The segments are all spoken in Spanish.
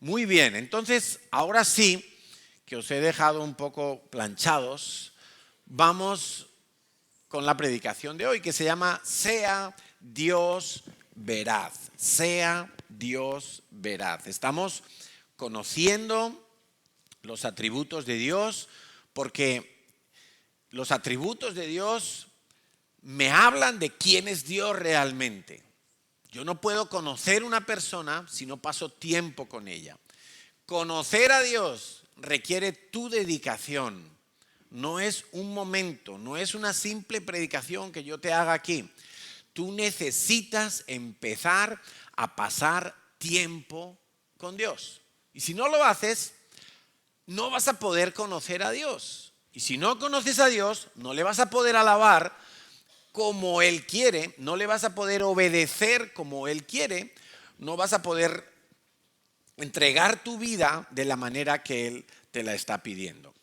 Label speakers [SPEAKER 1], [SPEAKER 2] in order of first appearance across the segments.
[SPEAKER 1] Muy bien, entonces ahora sí que os he dejado un poco planchados, vamos con la predicación de hoy que se llama Sea Dios veraz, sea Dios veraz. Estamos conociendo los atributos de Dios porque los atributos de Dios me hablan de quién es Dios realmente. Yo no puedo conocer una persona si no paso tiempo con ella. Conocer a Dios requiere tu dedicación. No es un momento, no es una simple predicación que yo te haga aquí. Tú necesitas empezar a pasar tiempo con Dios. Y si no lo haces, no vas a poder conocer a Dios. Y si no conoces a Dios, no le vas a poder alabar como Él quiere, no le vas a poder obedecer como Él quiere, no vas a poder entregar tu vida de la manera que Él te la está pidiendo.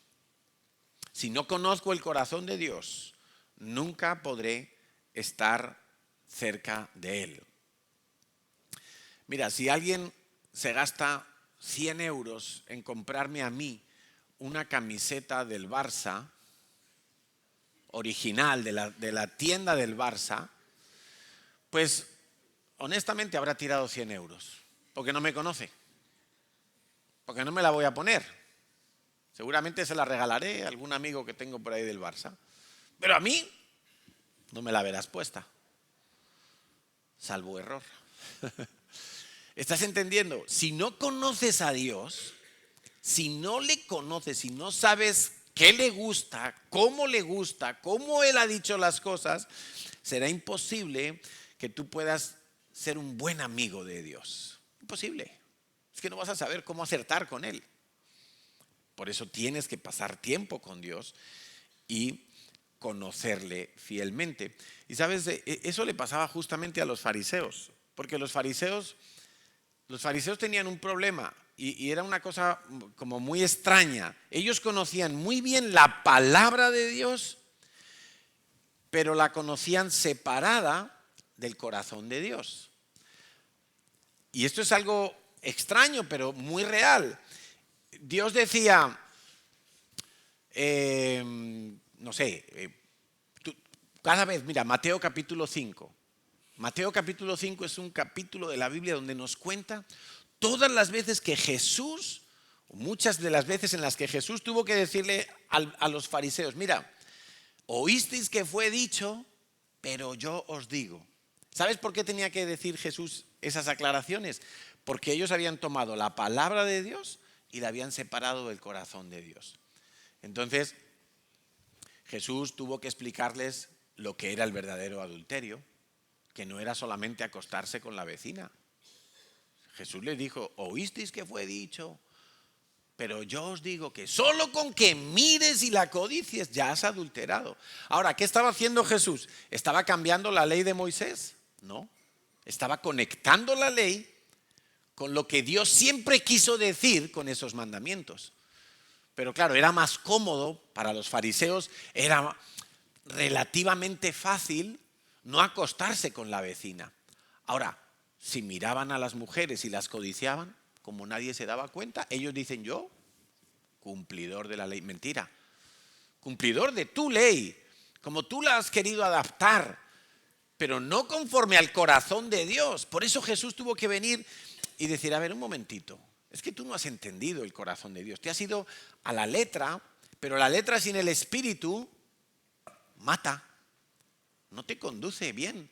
[SPEAKER 1] Si no conozco el corazón de Dios, nunca podré estar cerca de Él. Mira, si alguien se gasta 100 euros en comprarme a mí una camiseta del Barça, original, de la tienda del Barça, pues honestamente habrá tirado 100 euros, porque no me conoce, porque no me la voy a poner. Seguramente se la regalaré a algún amigo que tengo por ahí del Barça, pero a mí no me la verás puesta, salvo error. ¿Estás entendiendo? Si no conoces a Dios, si no le conoces, si no sabes qué le gusta, cómo Él ha dicho las cosas, será imposible que tú puedas ser un buen amigo de Dios. Imposible. Es que no vas a saber cómo acertar con Él. Por eso tienes que pasar tiempo con Dios y conocerle fielmente. Y sabes, eso le pasaba justamente a los fariseos, porque los fariseos tenían un problema y era una cosa como muy extraña. Ellos conocían muy bien la palabra de Dios, pero la conocían separada del corazón de Dios. Y esto es algo extraño, pero muy real. Dios decía, no sé, cada vez, mira, Mateo capítulo 5. Mateo capítulo 5 es un capítulo de la Biblia donde nos cuenta todas las veces que Jesús, muchas de las veces en las que Jesús tuvo que decirle a los fariseos, mira, oísteis que fue dicho, pero yo os digo. ¿Sabes por qué tenía que decir Jesús esas aclaraciones? Porque ellos habían tomado la palabra de Dios y la habían separado del corazón de Dios. Entonces, Jesús tuvo que explicarles lo que era el verdadero adulterio, que no era solamente acostarse con la vecina. Jesús les dijo, oísteis que fue dicho, pero yo os digo que solo con que mires y la codicies ya has adulterado. Ahora, ¿qué estaba haciendo Jesús? ¿Estaba cambiando la ley de Moisés? No. Estaba conectando la ley con lo que Dios siempre quiso decir con esos mandamientos. Pero claro, era más cómodo para los fariseos, era relativamente fácil no acostarse con la vecina. Ahora, si miraban a las mujeres y las codiciaban, como nadie se daba cuenta, ellos dicen yo, cumplidor de la ley. Mentira, cumplidor de tu ley, como tú la has querido adaptar, pero no conforme al corazón de Dios. Por eso Jesús tuvo que venir y decir, a ver, un momentito, es que tú no has entendido el corazón de Dios. Te has ido a la letra, pero la letra sin el espíritu mata, no te conduce bien.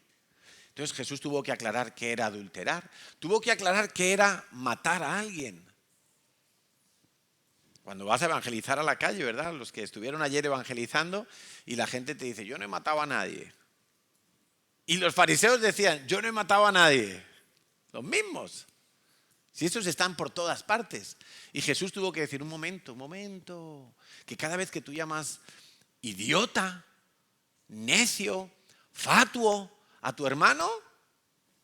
[SPEAKER 1] Entonces Jesús tuvo que aclarar qué era adulterar, tuvo que aclarar qué era matar a alguien. Cuando vas a evangelizar a la calle, ¿verdad? Los que estuvieron ayer evangelizando y la gente te dice, yo no he matado a nadie. Y los fariseos decían, yo no he matado a nadie. Los mismos. Si esos están por todas partes. Y Jesús tuvo que decir, un momento, que cada vez que tú llamas idiota, necio, fatuo a tu hermano,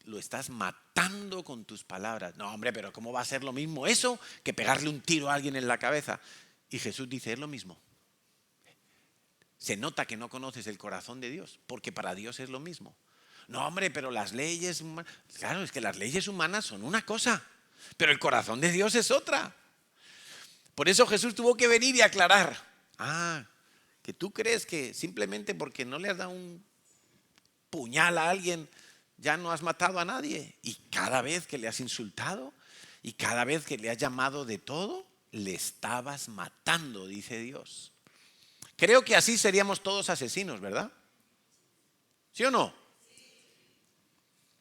[SPEAKER 1] lo estás matando con tus palabras. No, hombre, pero ¿cómo va a ser lo mismo eso que pegarle un tiro a alguien en la cabeza? Y Jesús dice, es lo mismo. Se nota que no conoces el corazón de Dios, porque para Dios es lo mismo. No, hombre, pero las leyes humanas, claro, es que las leyes humanas son una cosa, Pero el corazón de Dios es otra. Por eso Jesús tuvo que venir y aclarar. Que tú crees que simplemente porque no le has dado un puñal a alguien, ya no has matado a nadie. Y cada vez que le has insultado y cada vez que le has llamado de todo, le estabas matando, dice Dios. Creo que así seríamos todos asesinos, ¿verdad? ¿Sí o no?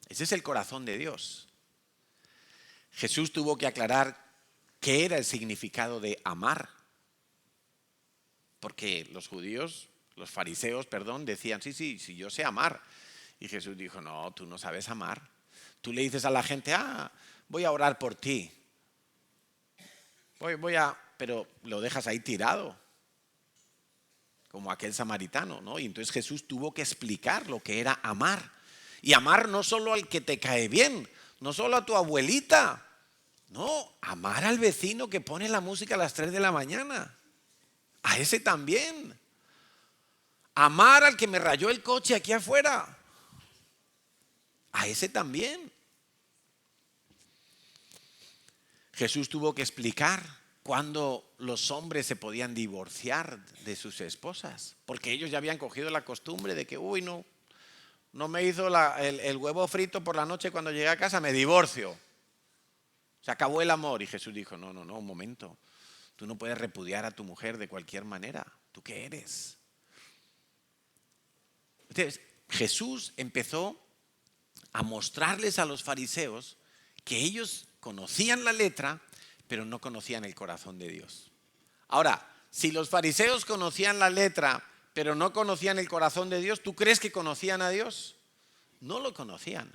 [SPEAKER 1] Ese es el corazón de Dios. Jesús tuvo que aclarar qué era el significado de amar. Porque los judíos, los fariseos, decían, sí, yo sé amar. Y Jesús dijo, no, tú no sabes amar. Tú le dices a la gente, voy a orar por ti. Pero lo dejas ahí tirado. Como aquel samaritano, ¿no? Y entonces Jesús tuvo que explicar lo que era amar. Y amar no solo al que te cae bien, no solo a tu abuelita. No, amar al vecino que pone la música a las 3 de la mañana. A ese también. Amar al que me rayó el coche aquí afuera. A ese también. Jesús tuvo que explicar cuándo los hombres se podían divorciar de sus esposas. Porque ellos ya habían cogido la costumbre de que, no me hizo el huevo frito por la noche cuando llegué a casa, me divorcio. Se acabó el amor. Y Jesús dijo, no, un momento. Tú no puedes repudiar a tu mujer de cualquier manera. ¿Tú qué eres? Entonces, Jesús empezó a mostrarles a los fariseos que ellos conocían la letra, pero no conocían el corazón de Dios. Ahora, si los fariseos conocían la letra, pero no conocían el corazón de Dios, ¿tú crees que conocían a Dios? No lo conocían.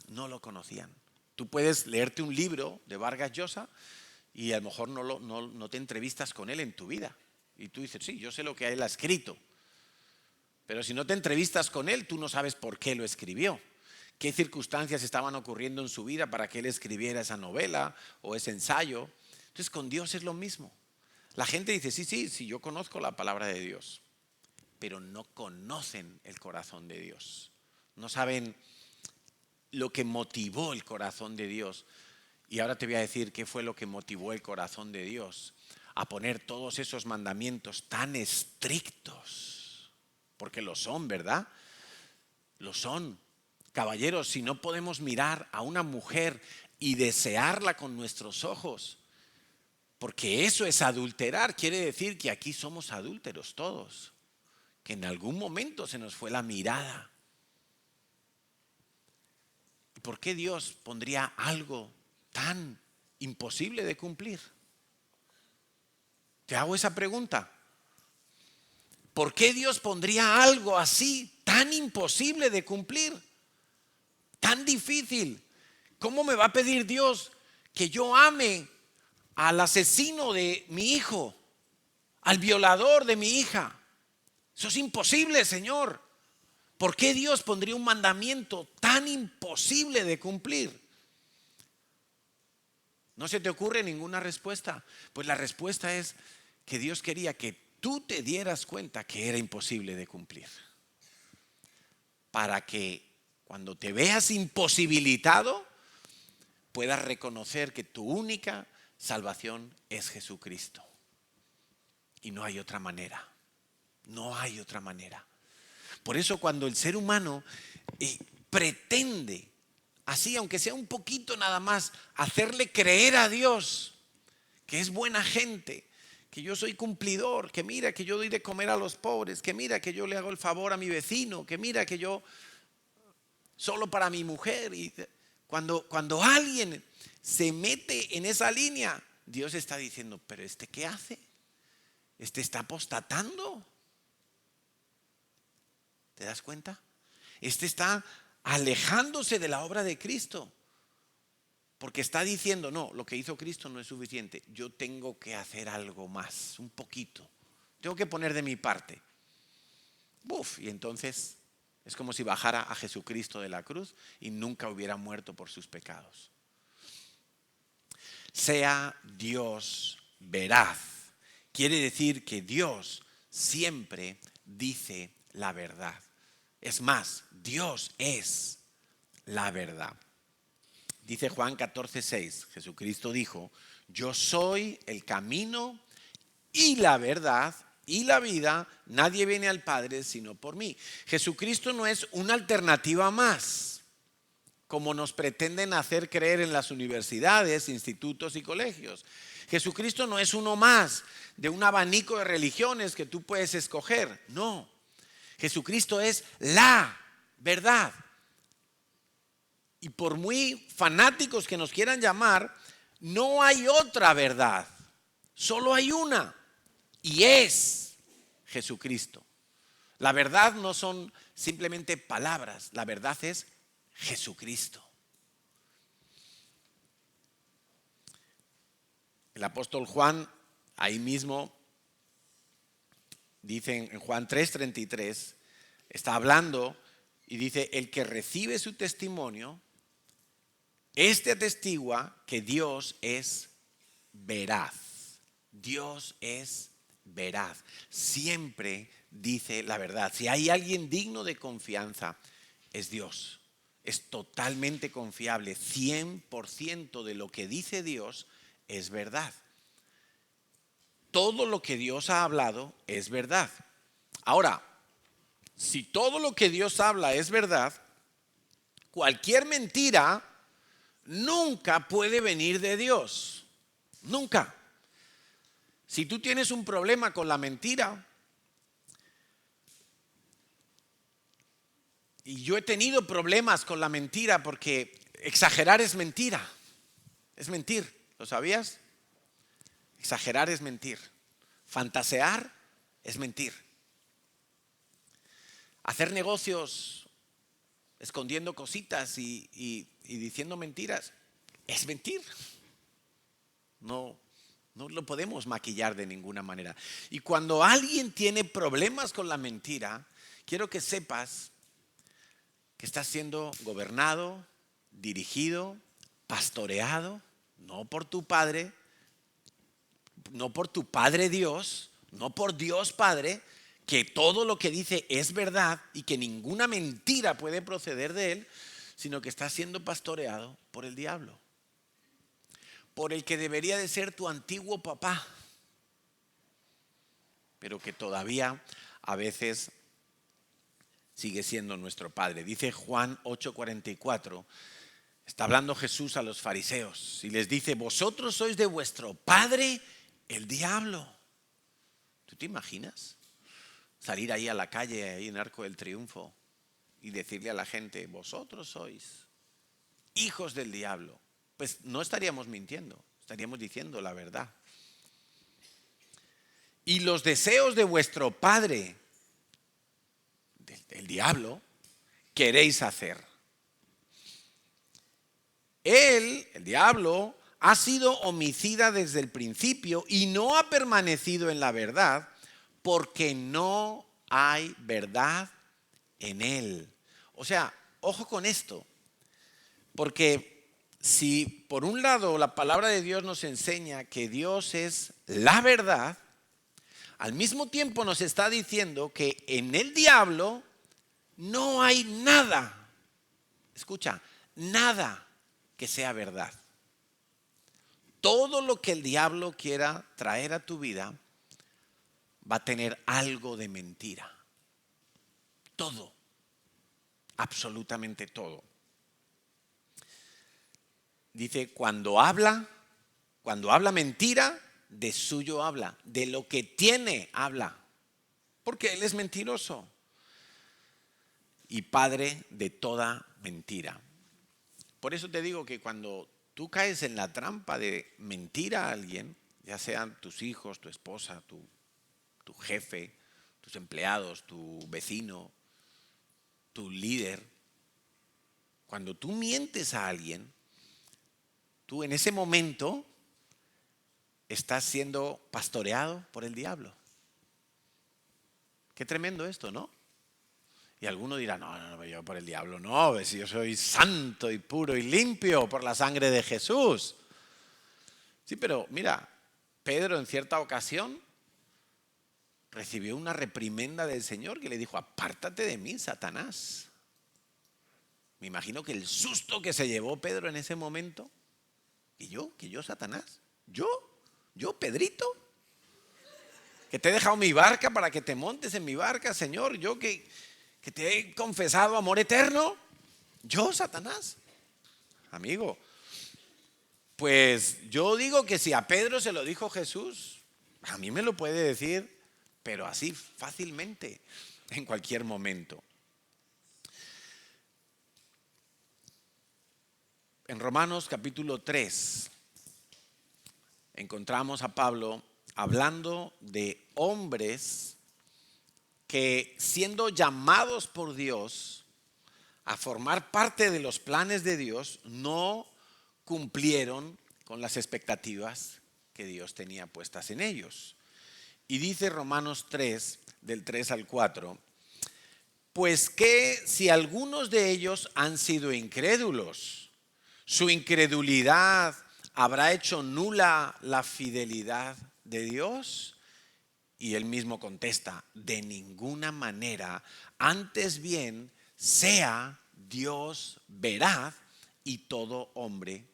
[SPEAKER 1] No lo conocían. Tú puedes leerte un libro de Vargas Llosa y a lo mejor no te entrevistas con él en tu vida. Y tú dices, sí, yo sé lo que él ha escrito. Pero si no te entrevistas con él, tú no sabes por qué lo escribió. Qué circunstancias estaban ocurriendo en su vida para que él escribiera esa novela o ese ensayo. Entonces con Dios es lo mismo. La gente dice, sí, yo conozco la palabra de Dios. Pero no conocen el corazón de Dios. No saben lo que motivó el corazón de Dios. Y ahora te voy a decir qué fue lo que motivó el corazón de Dios a poner todos esos mandamientos tan estrictos. Porque lo son, ¿verdad? Lo son. Caballeros, si no podemos mirar a una mujer y desearla con nuestros ojos, porque eso es adulterar, quiere decir que aquí somos adúlteros todos, que en algún momento se nos fue la mirada. ¿Por qué Dios pondría algo tan imposible de cumplir? Te hago esa pregunta. ¿Por qué Dios pondría algo así tan imposible de cumplir? Tan difícil. ¿Cómo me va a pedir Dios que yo ame al asesino de mi hijo, al violador de mi hija? Eso es imposible, Señor. ¿Por qué Dios pondría un mandamiento tan imposible de cumplir? ¿No se te ocurre ninguna respuesta? Pues la respuesta es que Dios quería que tú te dieras cuenta que era imposible de cumplir. Para que cuando te veas imposibilitado, puedas reconocer que tu única salvación es Jesucristo. Y no hay otra manera. No hay otra manera. Por eso cuando el ser humano pretende, así aunque sea un poquito nada más, hacerle creer a Dios que es buena gente, que yo soy cumplidor, que mira que yo doy de comer a los pobres, que mira que yo le hago el favor a mi vecino, que mira que yo solo para mi mujer. Y cuando alguien se mete en esa línea, Dios está diciendo, pero ¿este qué hace? Este está apostatando. ¿Te das cuenta? Este está alejándose de la obra de Cristo. Porque está diciendo, no, lo que hizo Cristo no es suficiente. Yo tengo que hacer algo más, un poquito. Tengo que poner de mi parte. Y entonces es como si bajara a Jesucristo de la cruz y nunca hubiera muerto por sus pecados. Sea Dios veraz. Quiere decir que Dios siempre dice la verdad. Es más, Dios es la verdad. Dice Juan 14:6, Jesucristo dijo, yo soy el camino y la verdad y la vida, nadie viene al Padre sino por mí. Jesucristo no es una alternativa más, como nos pretenden hacer creer en las universidades, institutos y colegios. Jesucristo no es uno más de un abanico de religiones que tú puedes escoger. No, Jesucristo es la verdad. Y por muy fanáticos que nos quieran llamar, no hay otra verdad. Solo hay una. Y es Jesucristo. La verdad no son simplemente palabras. La verdad es Jesucristo. El apóstol Juan, ahí mismo, dice en Juan 3:33, está hablando y dice, el que recibe su testimonio, este atestigua que Dios es veraz. Dios es veraz. Siempre dice la verdad. Si hay alguien digno de confianza, es Dios. Es totalmente confiable. 100% de lo que dice Dios es verdad. Todo lo que Dios ha hablado es verdad. Ahora, si todo lo que Dios habla es verdad, cualquier mentira nunca puede venir de Dios. Nunca. Si tú tienes un problema con la mentira, y yo he tenido problemas con la mentira porque exagerar es mentira. Es mentir, ¿lo sabías? Exagerar es mentir. Fantasear es mentir. Hacer negocios escondiendo cositas y diciendo mentiras es mentir. No lo podemos maquillar de ninguna manera. Y cuando alguien tiene problemas con la mentira, quiero que sepas que estás siendo gobernado, dirigido, pastoreado, no por tu Padre, no por tu Padre Dios, no por Dios Padre, que todo lo que dice es verdad y que ninguna mentira puede proceder de él, sino que estás siendo pastoreado por el diablo, por el que debería de ser tu antiguo papá, pero que todavía a veces sigue siendo nuestro padre. Dice Juan 8:44, está hablando Jesús a los fariseos y les dice, vosotros sois de vuestro padre el diablo. ¿Tú te imaginas salir ahí a la calle, ahí en Arco del Triunfo, y decirle a la gente, vosotros sois hijos del diablo? Pues no estaríamos mintiendo, estaríamos diciendo la verdad. Y los deseos de vuestro padre, el diablo, queréis hacer. Él, el diablo, ha sido homicida desde el principio y no ha permanecido en la verdad porque no hay verdad en él. O sea, ojo con esto, porque si por un lado la palabra de Dios nos enseña que Dios es la verdad, al mismo tiempo nos está diciendo que en el diablo no hay nada, escucha, nada que sea verdad. Todo lo que el diablo quiera traer a tu vida va a tener algo de mentira. Todo, absolutamente todo. Dice, cuando habla mentira, de suyo habla, de lo que tiene habla, porque él es mentiroso y padre de toda mentira. Por eso te digo que cuando tú caes en la trampa de mentir a alguien, ya sean tus hijos, tu esposa, tu jefe, tus empleados, tu vecino, tu líder, cuando tú mientes a alguien, tú en ese momento estás siendo pastoreado por el diablo. Qué tremendo esto, ¿no? Y alguno dirá, no, yo por el diablo no, si yo soy santo y puro y limpio por la sangre de Jesús. Sí, pero mira, Pedro en cierta ocasión recibió una reprimenda del Señor que le dijo, apártate de mí, Satanás. Me imagino que el susto que se llevó Pedro en ese momento. ¿Que yo, Satanás? ¿Yo, Pedrito? Que te he dejado mi barca para que te montes en mi barca, Señor. Yo que te he confesado amor eterno. ¿Yo, Satanás? Amigo, pues yo digo que si a Pedro se lo dijo Jesús, a mí me lo puede decir, pero así fácilmente, en cualquier momento. En Romanos capítulo 3 encontramos a Pablo hablando de hombres que, siendo llamados por Dios a formar parte de los planes de Dios, no cumplieron con las expectativas que Dios tenía puestas en ellos. Y dice Romanos 3, del 3 al 4, pues que si algunos de ellos han sido incrédulos, su incredulidad habrá hecho nula la fidelidad de Dios. Y él mismo contesta, de ninguna manera, antes bien sea Dios veraz y todo hombre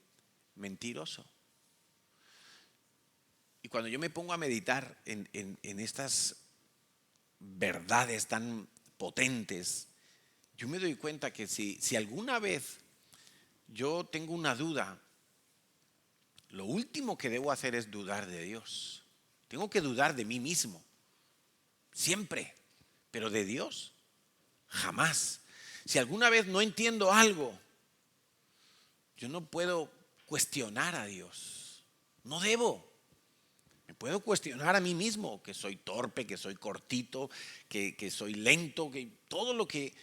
[SPEAKER 1] mentiroso. Y cuando yo me pongo a meditar en estas verdades tan potentes, yo me doy cuenta que si alguna vez yo tengo una duda, lo último que debo hacer es dudar de Dios. Tengo que dudar de mí mismo, siempre, pero de Dios, jamás. Si alguna vez no entiendo algo, yo no puedo cuestionar a Dios, no debo. Me puedo cuestionar a mí mismo, que soy torpe, que soy cortito, que soy lento, que todo lo que...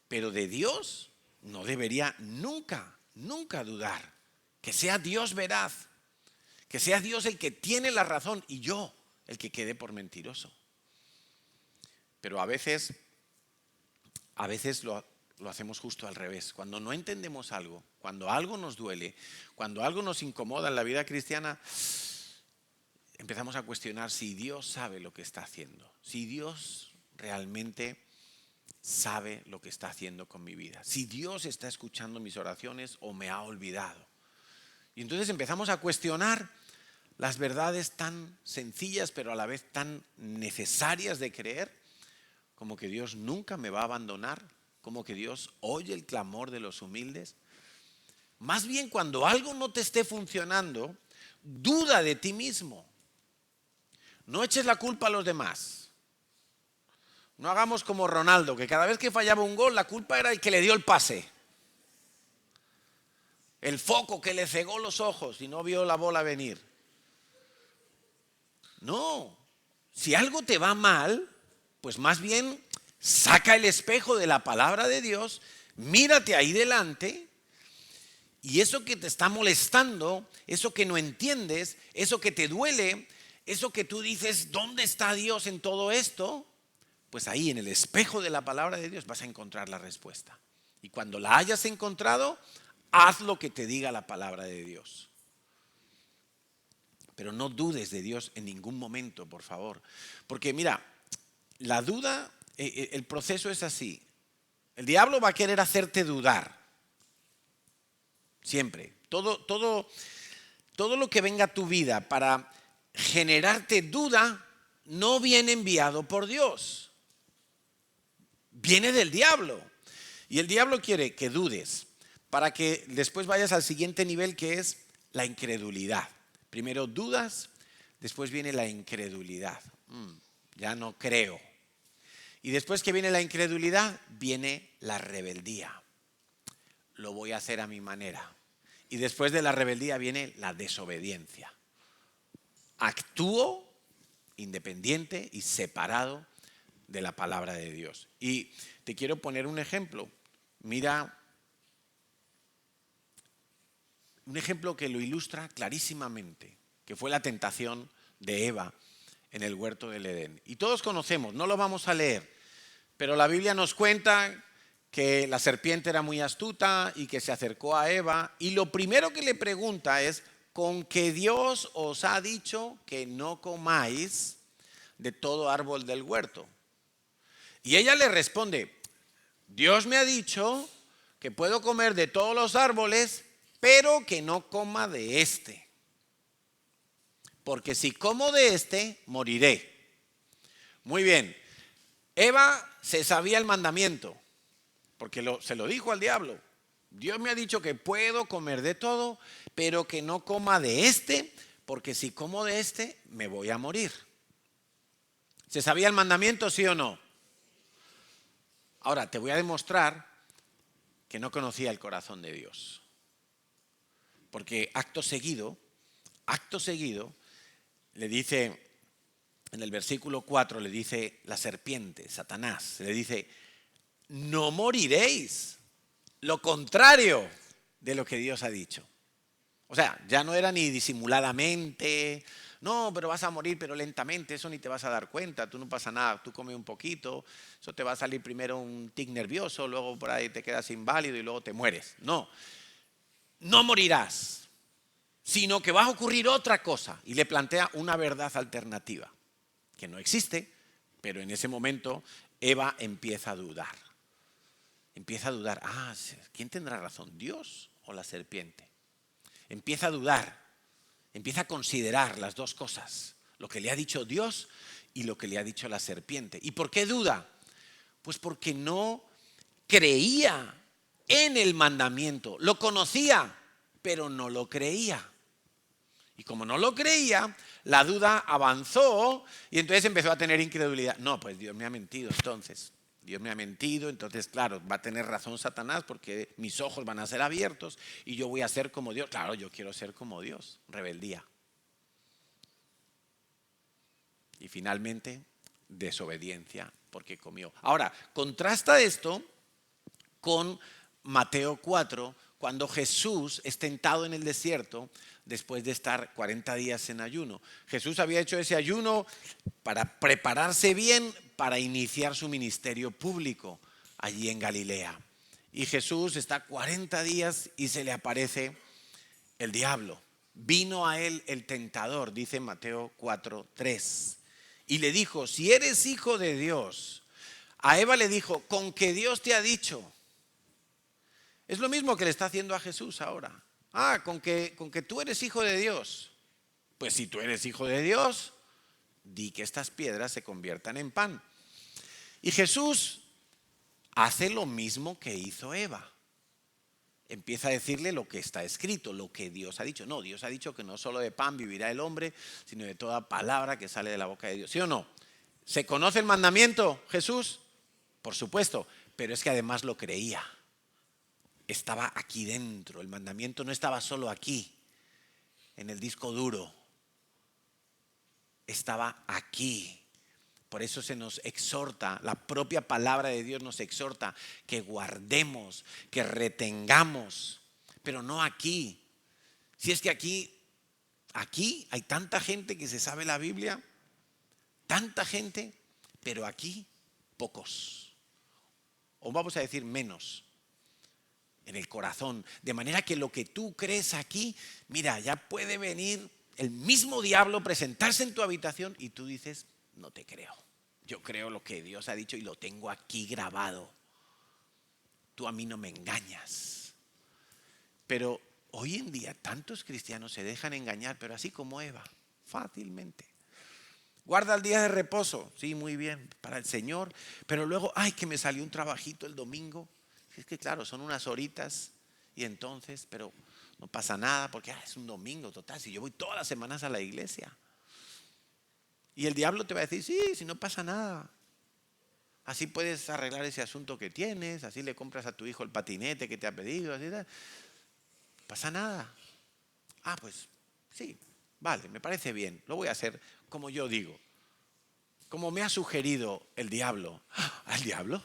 [SPEAKER 1] Pero de Dios no debería nunca, nunca dudar. Que sea Dios veraz, que sea Dios el que tiene la razón y yo el que quede por mentiroso. Pero a veces lo hacemos justo al revés. Cuando no entendemos algo, cuando algo nos duele, cuando algo nos incomoda en la vida cristiana, empezamos a cuestionar si Dios sabe lo que está haciendo, si Dios realmente sabe lo que está haciendo con mi vida, si Dios está escuchando mis oraciones o me ha olvidado. Y entonces empezamos a cuestionar las verdades tan sencillas pero a la vez tan necesarias de creer, como que Dios nunca me va a abandonar, como que Dios oye el clamor de los humildes. Más bien, cuando algo no te esté funcionando, duda de ti mismo. No eches la culpa a los demás. No hagamos como Ronaldo, que cada vez que fallaba un gol, la culpa era el que le dio el pase. El foco que le cegó los ojos y no vio la bola venir. No, si algo te va mal, pues más bien saca el espejo de la palabra de Dios, mírate ahí delante y eso que te está molestando, eso que no entiendes, eso que te duele, eso que tú dices, ¿dónde está Dios en todo esto? Pues ahí en el espejo de la palabra de Dios vas a encontrar la respuesta. Y cuando la hayas encontrado, haz lo que te diga la palabra de Dios. Pero no dudes de Dios en ningún momento, por favor. Porque mira, la duda, el proceso es así. El diablo va a querer hacerte dudar. Siempre. Todo lo que venga a tu vida para generarte duda no viene enviado por Dios. Viene del diablo. Y el diablo quiere que dudes para que después vayas al siguiente nivel, que es la incredulidad. Primero dudas, después viene la incredulidad. Ya no creo. Y después que viene la incredulidad, viene la rebeldía. Lo voy a hacer a mi manera. Y después de la rebeldía viene la desobediencia. Actúo independiente y separado de la palabra de Dios. Y te quiero poner un ejemplo. Mira, un ejemplo que lo ilustra clarísimamente, que fue la tentación de Eva en el huerto del Edén. Y todos conocemos, no lo vamos a leer, pero la Biblia nos cuenta que la serpiente era muy astuta y que se acercó a Eva y lo primero que le pregunta es, ¿con qué Dios os ha dicho que no comáis de todo árbol del huerto? Y ella le responde, Dios me ha dicho que puedo comer de todos los árboles, pero que no coma de este. Porque si como de este, moriré. Muy bien. Eva se sabía el mandamiento, porque se lo dijo al diablo. Dios me ha dicho que puedo comer de todo, pero que no coma de este, porque si como de este, me voy a morir. ¿Se sabía el mandamiento, sí o no? Ahora, te voy a demostrar que no conocía el corazón de Dios. Porque acto seguido, le dice, en el versículo 4, le dice la serpiente, Satanás, le dice, no moriréis. Lo contrario de lo que Dios ha dicho. O sea, ya no era ni disimuladamente, no, pero vas a morir, pero lentamente, eso ni te vas a dar cuenta, tú no pasa nada, tú come un poquito, eso te va a salir primero un tic nervioso, luego por ahí te quedas inválido y luego te mueres. No, no morirás, sino que va a ocurrir otra cosa. Y le plantea una verdad alternativa, que no existe, pero en ese momento Eva empieza a dudar. Empieza a dudar, ¿quién tendrá razón, Dios o la serpiente? Empieza a dudar, empieza a considerar las dos cosas, lo que le ha dicho Dios y lo que le ha dicho la serpiente. ¿Y por qué duda? Pues porque no creía en el mandamiento, lo conocía, pero no lo creía. Y como no lo creía, la duda avanzó y entonces empezó a tener incredulidad. No, pues Dios me ha mentido entonces. Dios me ha mentido, entonces claro, va a tener razón Satanás porque mis ojos van a ser abiertos y yo voy a ser como Dios. Claro, yo quiero ser como Dios, rebeldía. Y finalmente, desobediencia porque comió. Ahora, contrasta esto con Mateo 4, cuando Jesús es tentado en el desierto después de estar 40 días en ayuno. Jesús había hecho ese ayuno para prepararse bien para iniciar su ministerio público allí en Galilea. Y Jesús está 40 días y se le aparece el diablo. Vino a él el tentador, dice Mateo 4:3, y le dijo, si eres hijo de Dios. A Eva le dijo, con que Dios te ha dicho. Es lo mismo que le está haciendo a Jesús ahora. Con que tú eres hijo de Dios. Pues si tú eres hijo de Dios, di que estas piedras se conviertan en pan. Y Jesús hace lo mismo que hizo Eva. Empieza a decirle lo que está escrito, lo que Dios ha dicho. No, Dios ha dicho que no solo de pan vivirá el hombre, sino de toda palabra que sale de la boca de Dios. ¿Sí o no? ¿Se conoce el mandamiento, Jesús? Por supuesto, pero es que además lo creía. Estaba aquí dentro, el mandamiento no estaba solo aquí, en el disco duro, estaba aquí. Por eso se nos exhorta, la propia palabra de Dios nos exhorta que guardemos, que retengamos, pero no aquí. Si es que aquí hay tanta gente que se sabe la Biblia, tanta gente, pero aquí pocos, o vamos a decir menos. En el corazón, de manera que lo que tú crees aquí, mira, ya puede venir el mismo diablo, presentarse en tu habitación y tú dices, no te creo, yo creo lo que Dios ha dicho y lo tengo aquí grabado, tú a mí no me engañas. Pero hoy en día tantos cristianos se dejan engañar, pero así como Eva, fácilmente. Guarda el día de reposo, sí, muy bien, para el Señor, pero luego, que me salió un trabajito el domingo. Es que claro, son unas horitas y entonces, pero no pasa nada porque es un domingo total, si yo voy todas las semanas a la iglesia. Y el diablo te va a decir, sí, si no pasa nada. Así puedes arreglar ese asunto que tienes, así le compras a tu hijo el patinete que te ha pedido, así no pasa nada. Pues sí, vale, me parece bien, lo voy a hacer como yo digo, como me ha sugerido el diablo. ¿El diablo?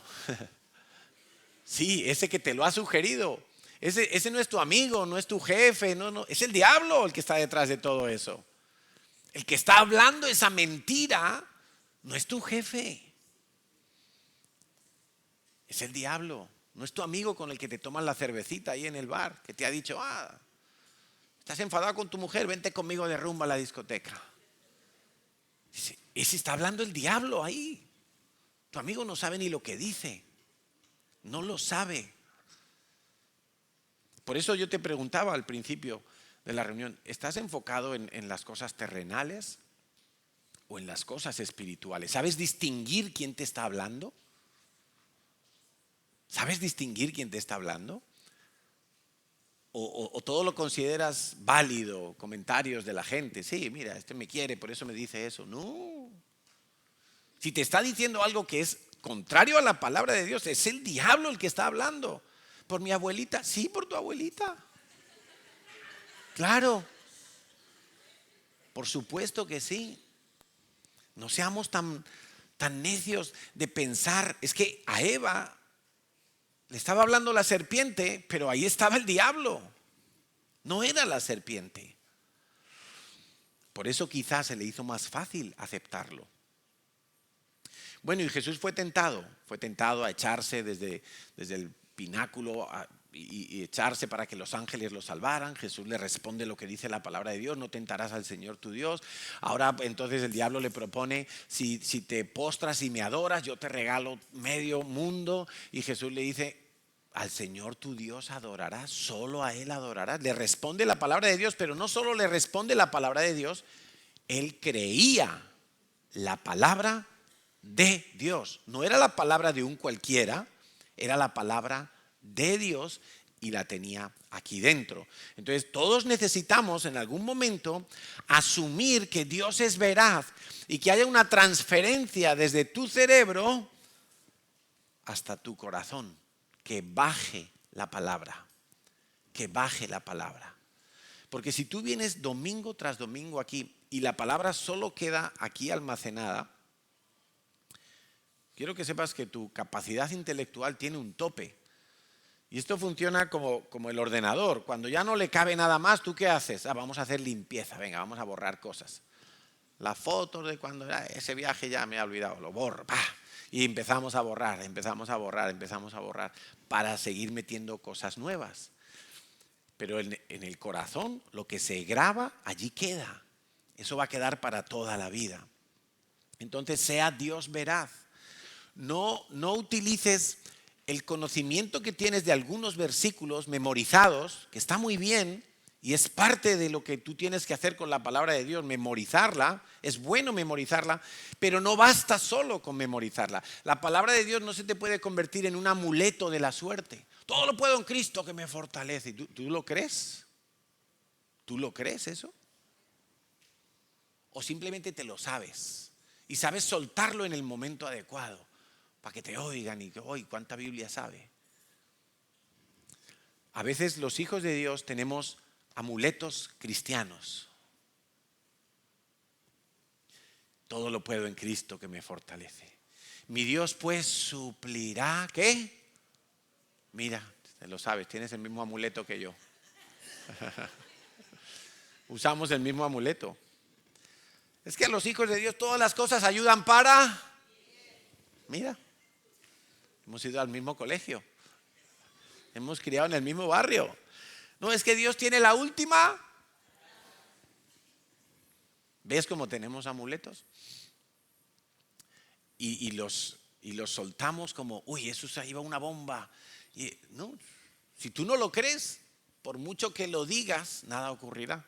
[SPEAKER 1] Sí, ese que te lo ha sugerido. Ese no es tu amigo, no es tu jefe, no, es el diablo el que está detrás de todo eso. El que está hablando esa mentira no es tu jefe. Es el diablo, no es tu amigo con el que te tomas la cervecita ahí en el bar, que te ha dicho, estás enfadado con tu mujer, vente conmigo de rumba a la discoteca. Ese está hablando el diablo ahí. Tu amigo no sabe ni lo que dice. No lo sabe. Por eso yo te preguntaba al principio de la reunión, ¿estás enfocado en las cosas terrenales o en las cosas espirituales? ¿Sabes distinguir quién te está hablando? ¿Sabes distinguir quién te está hablando? ¿O todo lo consideras válido, comentarios de la gente? Sí, mira, este me quiere, por eso me dice eso. No. Si te está diciendo algo que es contrario a la palabra de Dios, es el diablo el que está hablando. ¿Por mi abuelita? Sí, por tu abuelita. Claro. Por supuesto que sí. No seamos tan necios de pensar. Es que a Eva le estaba hablando la serpiente, pero ahí estaba el diablo. No era la serpiente. Por eso quizás se le hizo más fácil aceptarlo. Bueno, y Jesús fue tentado a echarse desde el pináculo y echarse para que los ángeles lo salvaran. Jesús le responde lo que dice la palabra de Dios: no tentarás al Señor tu Dios. Ahora entonces el diablo le propone: si te postras y me adoras, yo te regalo medio mundo. Y Jesús le dice: al Señor tu Dios adorarás, solo a Él adorarás. Le responde la palabra de Dios, pero no solo le responde la palabra de Dios, él creía la palabra de Dios. No era la palabra de un cualquiera, era la palabra de Dios y la tenía aquí dentro. Entonces todos necesitamos en algún momento asumir que Dios es veraz y que haya una transferencia desde tu cerebro hasta tu corazón, que baje la palabra, que baje la palabra. Porque si tú vienes domingo tras domingo aquí y la palabra solo queda aquí almacenada, quiero que sepas que tu capacidad intelectual tiene un tope. Y esto funciona como el ordenador. Cuando ya no le cabe nada más, ¿tú qué haces? Vamos a hacer limpieza, venga, vamos a borrar cosas. Las fotos de cuando ese viaje ya me he olvidado, lo borro. ¡Pah! Y empezamos a borrar para seguir metiendo cosas nuevas. Pero en el corazón, lo que se graba, allí queda. Eso va a quedar para toda la vida. Entonces, sea Dios veraz. No utilices el conocimiento que tienes de algunos versículos memorizados, que está muy bien y es parte de lo que tú tienes que hacer con la palabra de Dios, memorizarla. Es bueno memorizarla, pero no basta solo con memorizarla. La palabra de Dios no se te puede convertir en un amuleto de la suerte. Todo lo puedo en Cristo que me fortalece. ¿Tú lo crees? ¿Tú lo crees eso? ¿O simplemente te lo sabes y sabes soltarlo en el momento adecuado para que te oigan y que hoy cuánta Biblia sabe? A veces los hijos de Dios tenemos amuletos cristianos. Todo lo puedo en Cristo que me fortalece. Mi Dios pues suplirá, ¿qué? Mira, te lo sabes, tienes el mismo amuleto que yo. Usamos el mismo amuleto. Es que a los hijos de Dios todas las cosas ayudan para... Mira, hemos ido al mismo colegio. Hemos criado en el mismo barrio. No, es que Dios tiene la última. ¿Ves cómo tenemos amuletos? Y los soltamos como, uy, eso se iba una bomba. Y, no, si tú no lo crees, por mucho que lo digas, nada ocurrirá.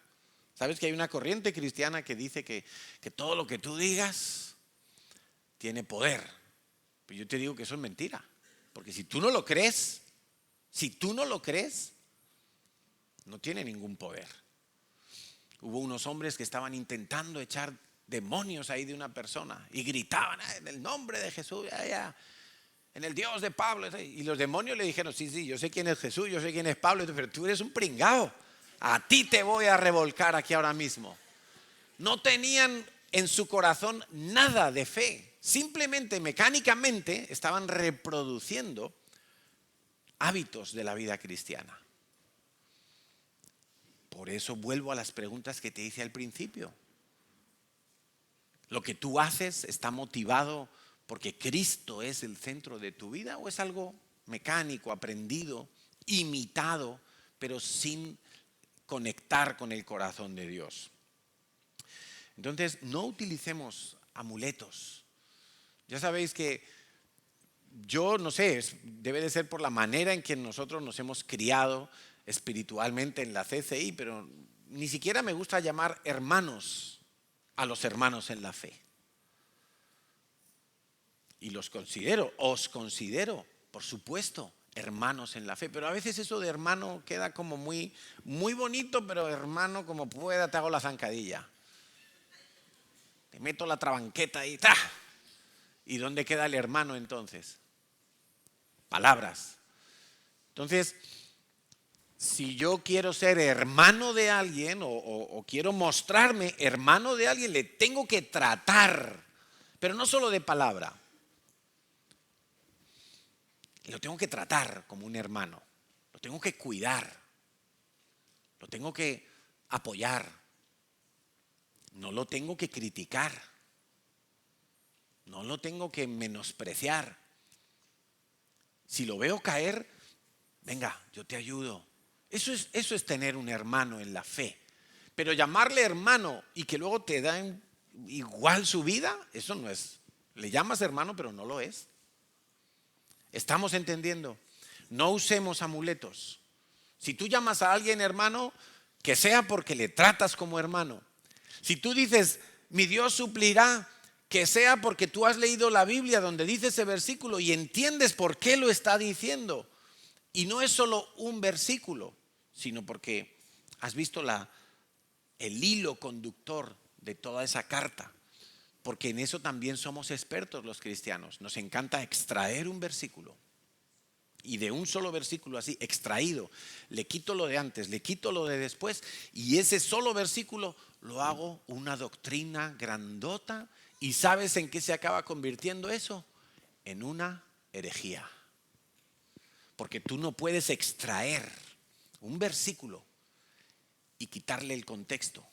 [SPEAKER 1] ¿Sabes que hay una corriente cristiana que dice que todo lo que tú digas tiene poder? Pero yo te digo que eso es mentira. Porque si tú no lo crees, no tiene ningún poder. Hubo unos hombres que estaban intentando echar demonios ahí de una persona y gritaban en el nombre de Jesús, en el Dios de Pablo. Y los demonios le dijeron, sí, yo sé quién es Jesús, yo sé quién es Pablo, pero tú eres un pringao. A ti te voy a revolcar aquí ahora mismo. No tenían en su corazón nada de fe. Simplemente, mecánicamente, estaban reproduciendo hábitos de la vida cristiana. Por eso vuelvo a las preguntas que te hice al principio. ¿Lo que tú haces está motivado porque Cristo es el centro de tu vida o es algo mecánico, aprendido, imitado, pero sin conectar con el corazón de Dios? Entonces, no utilicemos amuletos. Ya sabéis que yo no sé, debe de ser por la manera en que nosotros nos hemos criado. espiritualmente en la CCI, pero ni siquiera me gusta llamar hermanos a los hermanos en la fe. Y os considero, por supuesto, hermanos en la fe. Pero a veces eso de hermano queda como muy, muy bonito, pero hermano, como pueda, te hago la zancadilla. Te meto la trabanqueta y ¡tra! ¿Y dónde queda el hermano entonces? Palabras. Entonces, si yo quiero ser hermano de alguien o quiero mostrarme hermano de alguien, le tengo que tratar, pero no solo de palabra. Lo tengo que tratar como un hermano, lo tengo que cuidar, lo tengo que apoyar, no lo tengo que criticar, no lo tengo que menospreciar. Si lo veo caer, venga, yo te ayudo. Eso es tener un hermano en la fe. Pero llamarle hermano y que luego te dan igual su vida, eso no es. Le llamas hermano, pero no lo es. ¿Estamos entendiendo? No usemos amuletos. Si tú llamas a alguien hermano, que sea porque le tratas como hermano. Si tú dices, mi Dios suplirá, que sea porque tú has leído la Biblia donde dice ese versículo y entiendes por qué lo está diciendo. Y no es solo un versículo, sino porque has visto el hilo conductor de toda esa carta. Porque en eso también somos expertos los cristianos. Nos encanta extraer un versículo. Y de un solo versículo así, extraído, le quito lo de antes, le quito lo de después. Y ese solo versículo lo hago una doctrina grandota. ¿Y sabes en qué se acaba convirtiendo eso? En una herejía. Porque tú no puedes extraer un versículo y quitarle el contexto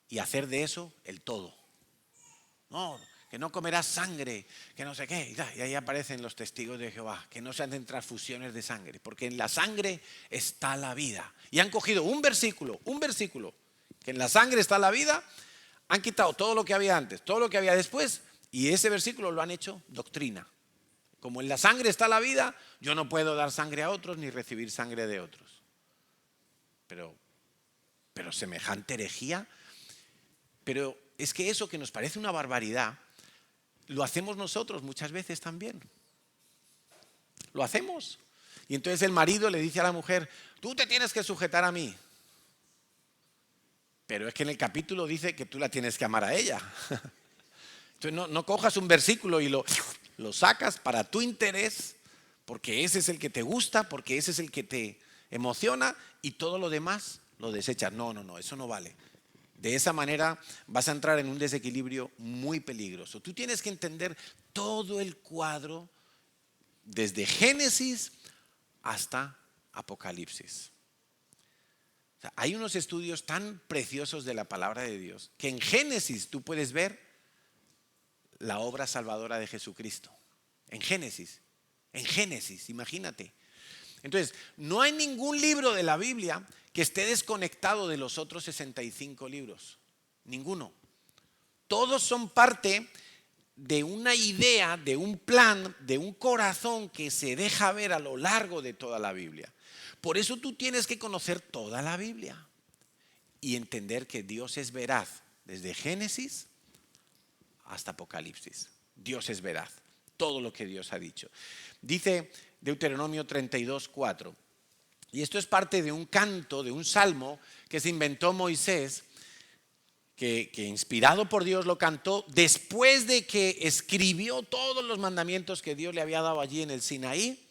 [SPEAKER 1] y hacer de eso el todo. No, que no comerás sangre, que no sé qué. Y ahí aparecen los testigos de Jehová, que no se hacen transfusiones de sangre, porque en la sangre está la vida. Y han cogido un versículo, que en la sangre está la vida, han quitado todo lo que había antes, todo lo que había después, y ese versículo lo han hecho doctrina. Como en la sangre está la vida, yo no puedo dar sangre a otros ni recibir sangre de otros. Pero semejante herejía. Pero es que eso que nos parece una barbaridad, lo hacemos nosotros muchas veces también. Lo hacemos. Y entonces el marido le dice a la mujer, tú te tienes que sujetar a mí. Pero es que en el capítulo dice que tú la tienes que amar a ella. Entonces no cojas un versículo y lo sacas para tu interés, porque ese es el que te gusta, porque ese es el que te emociona y todo lo demás lo desechas. No, eso no vale. De esa manera vas a entrar en un desequilibrio muy peligroso. Tú tienes que entender todo el cuadro desde Génesis hasta Apocalipsis. O sea, hay unos estudios tan preciosos de la palabra de Dios que en Génesis tú puedes ver la obra salvadora de Jesucristo. En Génesis, imagínate. Entonces, no hay ningún libro de la Biblia que esté desconectado de los otros 65 libros. Ninguno. Todos son parte de una idea, de un plan, de un corazón que se deja ver a lo largo de toda la Biblia. Por eso tú tienes que conocer toda la Biblia y entender que Dios es veraz desde Génesis hasta Apocalipsis. Dios es veraz. Todo lo que Dios ha dicho. Dice Deuteronomio 32:4. Y esto es parte de un canto, de un salmo que se inventó Moisés, que inspirado por Dios lo cantó después de que escribió todos los mandamientos que Dios le había dado allí en el Sinaí.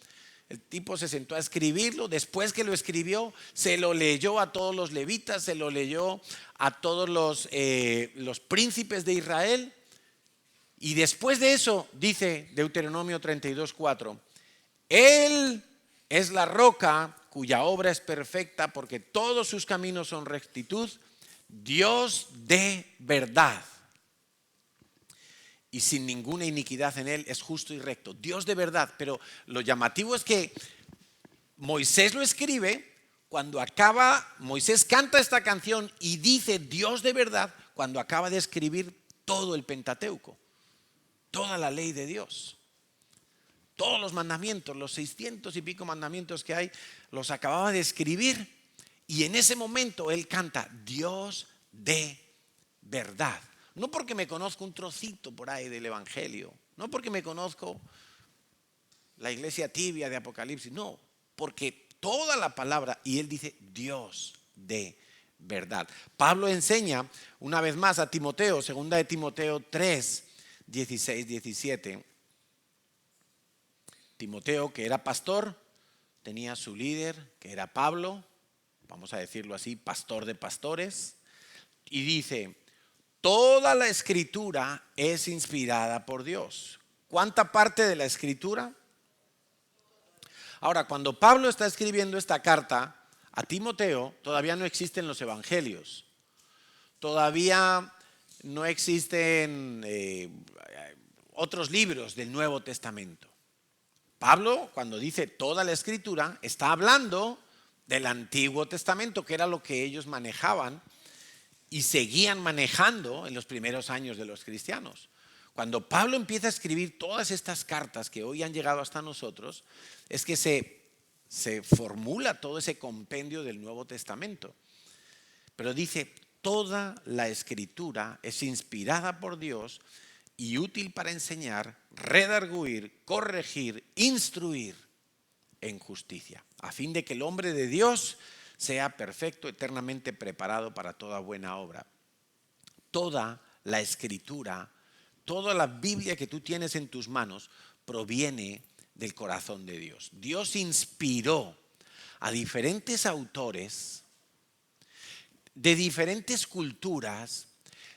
[SPEAKER 1] El tipo se sentó a escribirlo, después que lo escribió, se lo leyó a todos los levitas, se lo leyó a todos los príncipes de Israel. Y después de eso, dice Deuteronomio 32:4, Él es la roca cuya obra es perfecta porque todos sus caminos son rectitud, Dios de verdad. Y sin ninguna iniquidad en él, es justo y recto. Dios de verdad. Pero lo llamativo es que Moisés lo escribe cuando acaba, Moisés canta esta canción y dice Dios de verdad cuando acaba de escribir todo el Pentateuco, toda la ley de Dios. todos los mandamientos, los 600 y pico mandamientos que hay, los acababa de escribir y en ese momento él canta Dios de verdad. No porque me conozco un trocito por ahí del Evangelio, no porque me conozco la iglesia tibia de Apocalipsis, no, porque toda la palabra, y él dice Dios de verdad. Pablo enseña una vez más a Timoteo, segunda de Timoteo 3, 16, 17. Timoteo, que era pastor, tenía su líder, que era Pablo, vamos a decirlo así, pastor de pastores, y dice, toda la escritura es inspirada por Dios. ¿Cuánta parte de la escritura? Ahora, cuando Pablo está escribiendo esta carta a Timoteo, todavía no existen los evangelios, todavía no existen otros libros del Nuevo Testamento. Pablo, cuando dice toda la escritura, está hablando del Antiguo Testamento, que era lo que ellos manejaban y seguían manejando en los primeros años de los cristianos. Cuando Pablo empieza a escribir todas estas cartas que hoy han llegado hasta nosotros, es que se formula todo ese compendio del Nuevo Testamento. Pero dice, toda la escritura es inspirada por Dios y útil para enseñar, redarguir, corregir, instruir en justicia, a fin de que el hombre de Dios sea perfecto, eternamente preparado para toda buena obra. Toda la escritura, toda la Biblia que tú tienes en tus manos proviene del corazón de Dios. Dios inspiró a diferentes autores de diferentes culturas,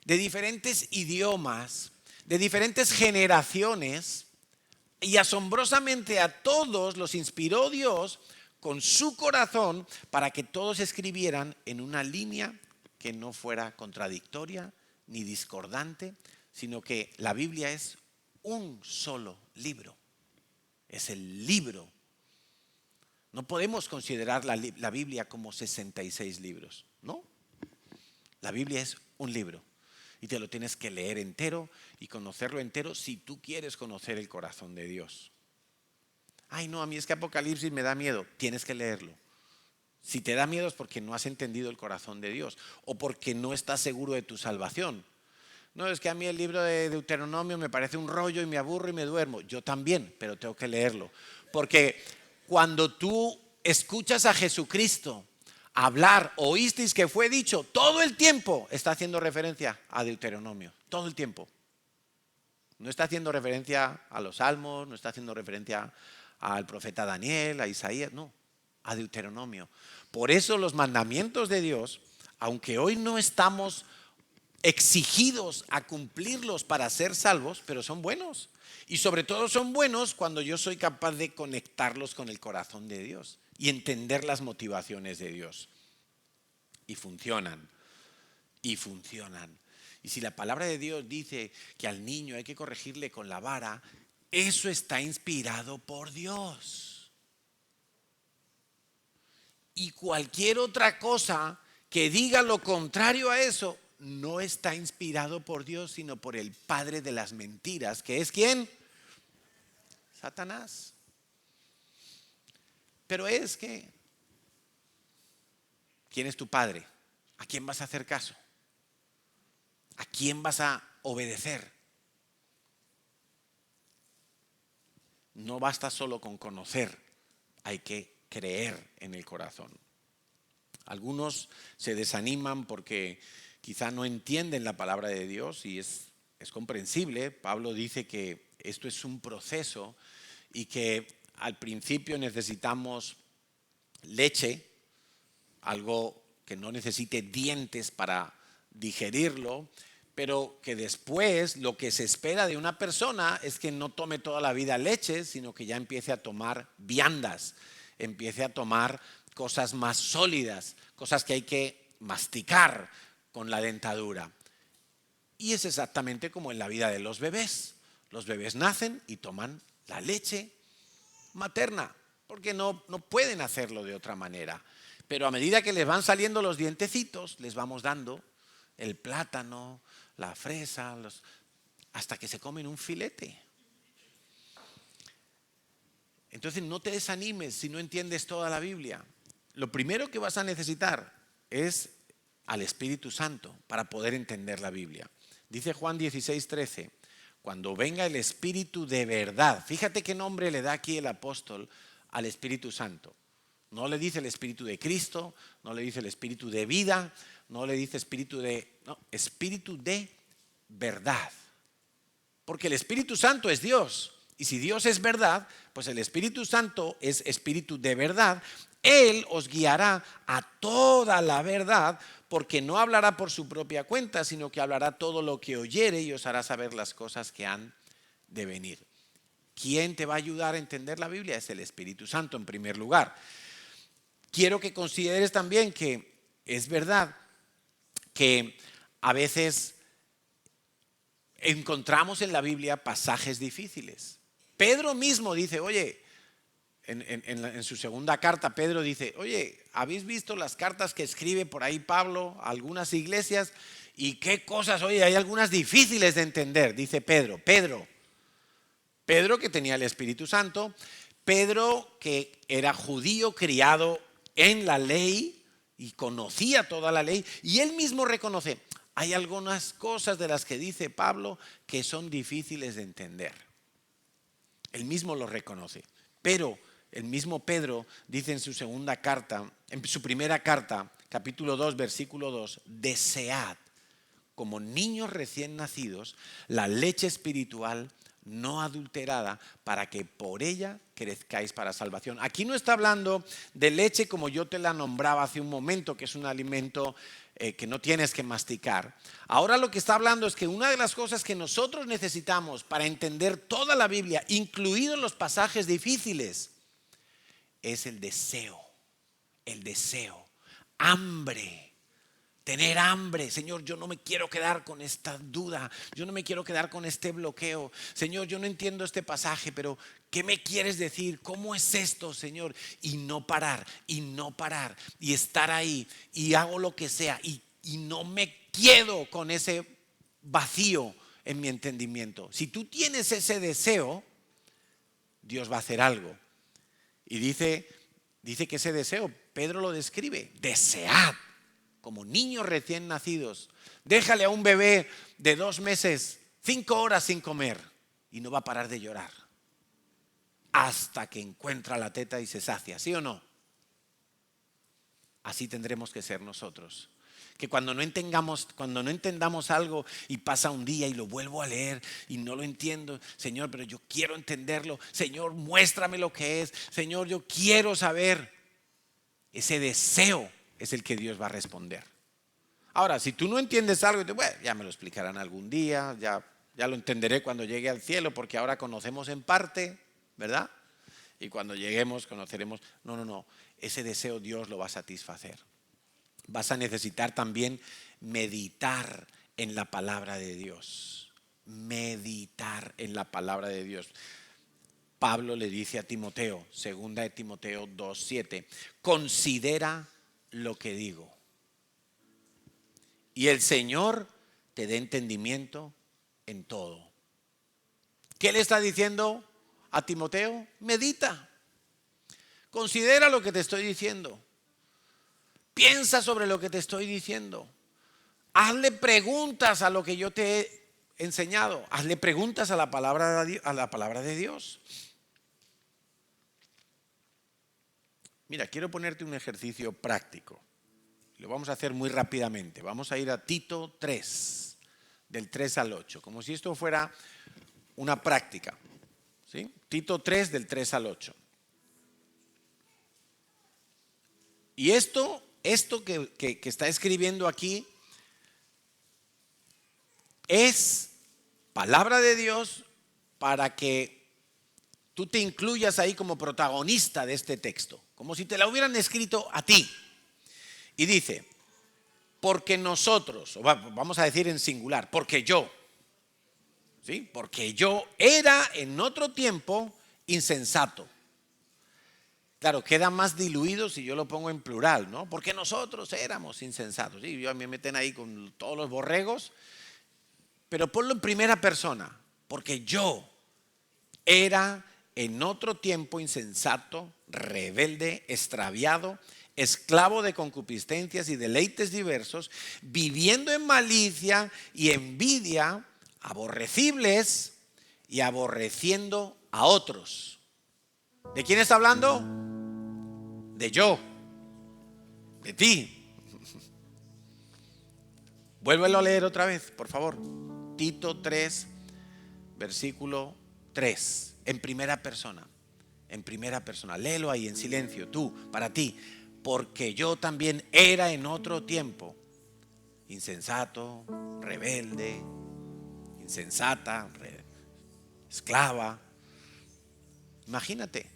[SPEAKER 1] de diferentes idiomas, de diferentes generaciones, y asombrosamente a todos los inspiró Dios con su corazón para que todos escribieran en una línea que no fuera contradictoria ni discordante, sino que la Biblia es un solo libro. Es el libro. No podemos considerar la Biblia como 66 libros, ¿no? La Biblia es un libro y te lo tienes que leer entero y conocerlo entero si tú quieres conocer el corazón de Dios. Ay, no, a mí es que Apocalipsis me da miedo. Tienes que leerlo. Si te da miedo es porque no has entendido el corazón de Dios o porque no estás seguro de tu salvación. No, es que a mí el libro de Deuteronomio me parece un rollo y me aburro y me duermo. Yo también, pero tengo que leerlo. Porque cuando tú escuchas a Jesucristo hablar, oísteis que fue dicho, todo el tiempo está haciendo referencia a Deuteronomio. Todo el tiempo. No está haciendo referencia a los salmos, no está haciendo referencia al profeta Daniel, a Isaías, no, a Deuteronomio. Por eso los mandamientos de Dios, aunque hoy no estamos exigidos a cumplirlos para ser salvos, pero son buenos. Y sobre todo son buenos cuando yo soy capaz de conectarlos con el corazón de Dios y entender las motivaciones de Dios. Y funcionan, y funcionan. Y si la palabra de Dios dice que al niño hay que corregirle con la vara, eso está inspirado por Dios. Y cualquier otra cosa que diga lo contrario a eso, no está inspirado por Dios, sino por el padre de las mentiras, que es ¿quién? Satanás. Pero es que, ¿quién es tu padre? ¿A quién vas a hacer caso? ¿A quién vas a obedecer? No basta solo con conocer, hay que creer en el corazón. Algunos se desaniman porque quizá no entienden la palabra de Dios y es comprensible. Pablo dice que esto es un proceso y que al principio necesitamos leche, algo que no necesite dientes para digerirlo, pero que después lo que se espera de una persona es que no tome toda la vida leche, sino que ya empiece a tomar viandas, empiece a tomar cosas más sólidas, cosas que hay que masticar con la dentadura. Y es exactamente como en la vida de los bebés. Los bebés nacen y toman la leche materna, porque no pueden hacerlo de otra manera. Pero a medida que les van saliendo los dientecitos, les vamos dando el plátano, la fresa, hasta que se comen un filete. Entonces no te desanimes si no entiendes toda la Biblia. Lo primero que vas a necesitar es al Espíritu Santo para poder entender la Biblia. Dice Juan 16:13, cuando venga el Espíritu de verdad. Fíjate qué nombre le da aquí el apóstol al Espíritu Santo. No le dice el Espíritu de Cristo, no le dice el Espíritu de vida, no le dice Espíritu de verdad. Porque el Espíritu Santo es Dios. Y si Dios es verdad, pues el Espíritu Santo es Espíritu de verdad. Él os guiará a toda la verdad, porque no hablará por su propia cuenta, sino que hablará todo lo que oyere y os hará saber las cosas que han de venir. ¿Quién te va a ayudar a entender la Biblia? Es el Espíritu Santo en primer lugar. Quiero que consideres también que es verdad que a veces encontramos en la Biblia pasajes difíciles. Pedro mismo dice, oye, en su segunda carta, Pedro dice, oye, ¿habéis visto las cartas que escribe por ahí Pablo a algunas iglesias? ¿Y qué cosas? Oye, hay algunas difíciles de entender, dice Pedro. Pedro que tenía el Espíritu Santo, Pedro que era judío, criado en la ley y conocía toda la ley, y él mismo reconoce, hay algunas cosas de las que dice Pablo que son difíciles de entender. Él mismo lo reconoce, pero el mismo Pedro dice en su segunda carta, en su primera carta, capítulo 2, versículo 2, desead como niños recién nacidos la leche espiritual no adulterada, para que por ella crezcáis para salvación. Aquí no está hablando de leche como yo te la nombraba hace un momento, que es un alimento que no tienes que masticar. Ahora lo que está hablando es que una de las cosas que nosotros necesitamos para entender toda la Biblia, incluidos los pasajes difíciles, es el deseo, hambre. Tener hambre. Señor, yo no me quiero quedar con esta duda, yo no me quiero quedar con este bloqueo. Señor, yo no entiendo este pasaje, pero ¿qué me quieres decir? ¿Cómo es esto, Señor? Y no parar, y estar ahí, y hago lo que sea, y no me quedo con ese vacío en mi entendimiento. Si tú tienes ese deseo, Dios va a hacer algo. Y dice que ese deseo, Pedro lo describe, desead como niños recién nacidos. Déjale a un bebé de 2 meses 5 horas sin comer y no va a parar de llorar hasta que encuentra la teta y se sacia, ¿sí o no? Así tendremos que ser nosotros. Que cuando no entendamos algo y pasa un día y lo vuelvo a leer y no lo entiendo, Señor, pero yo quiero entenderlo. Señor, muéstrame lo que es. Señor, yo quiero saber. Ese deseo es el que Dios va a responder. Ahora, si tú no entiendes algo, bueno, ya me lo explicarán algún día, ya lo entenderé cuando llegue al cielo, porque ahora conocemos en parte, ¿verdad? Y cuando lleguemos conoceremos. No, ese deseo Dios lo va a satisfacer. Vas a necesitar también meditar en la palabra de Dios. Meditar en la palabra de Dios. Pablo le dice a Timoteo, 2 Timoteo 2:7, considera lo que digo. Y el Señor te dé entendimiento en todo. ¿Qué le está diciendo a Timoteo? Medita. Considera lo que te estoy diciendo. Piensa sobre lo que te estoy diciendo. Hazle preguntas a lo que yo te he enseñado. Hazle preguntas a la palabra de Dios. Mira, quiero ponerte un ejercicio práctico. Lo vamos a hacer muy rápidamente. Vamos a ir a Tito 3, del 3 al 8, como si esto fuera una práctica. ¿Sí? Tito 3, del 3 al 8. Y esto que está escribiendo aquí es palabra de Dios para que tú te incluyas ahí como protagonista de este texto, como si te la hubieran escrito a ti. Y dice, porque nosotros, vamos a decir en singular, porque yo era en otro tiempo insensato. Claro, queda más diluido si yo lo pongo en plural, ¿no? Porque nosotros éramos insensatos. Sí, a mí me meten ahí con todos los borregos, pero ponlo en primera persona, porque yo era en otro tiempo insensato, rebelde, extraviado, esclavo de concupiscencias y deleites diversos, viviendo en malicia y envidia, aborrecibles y aborreciendo a otros. ¿De quién está hablando? De yo, de ti. Vuélvelo a leer otra vez, por favor. Tito 3, versículo 3, en primera persona. En primera persona, léelo ahí en silencio, tú, para ti. Porque yo también era en otro tiempo insensato, rebelde, insensata, esclava. Imagínate.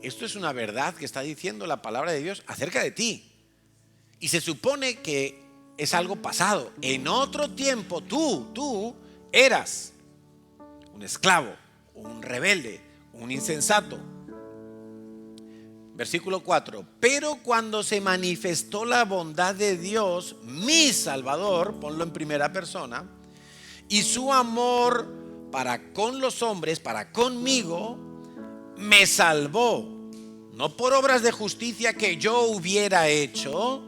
[SPEAKER 1] Esto es una verdad que está diciendo la palabra de Dios acerca de ti. Y se supone que es algo pasado. En otro tiempo tú eras un esclavo, un rebelde, un insensato. Versículo 4. Pero cuando se manifestó la bondad de Dios, mi Salvador, ponlo en primera persona, y su amor para con los hombres, para conmigo, me salvó, no por obras de justicia que yo hubiera hecho,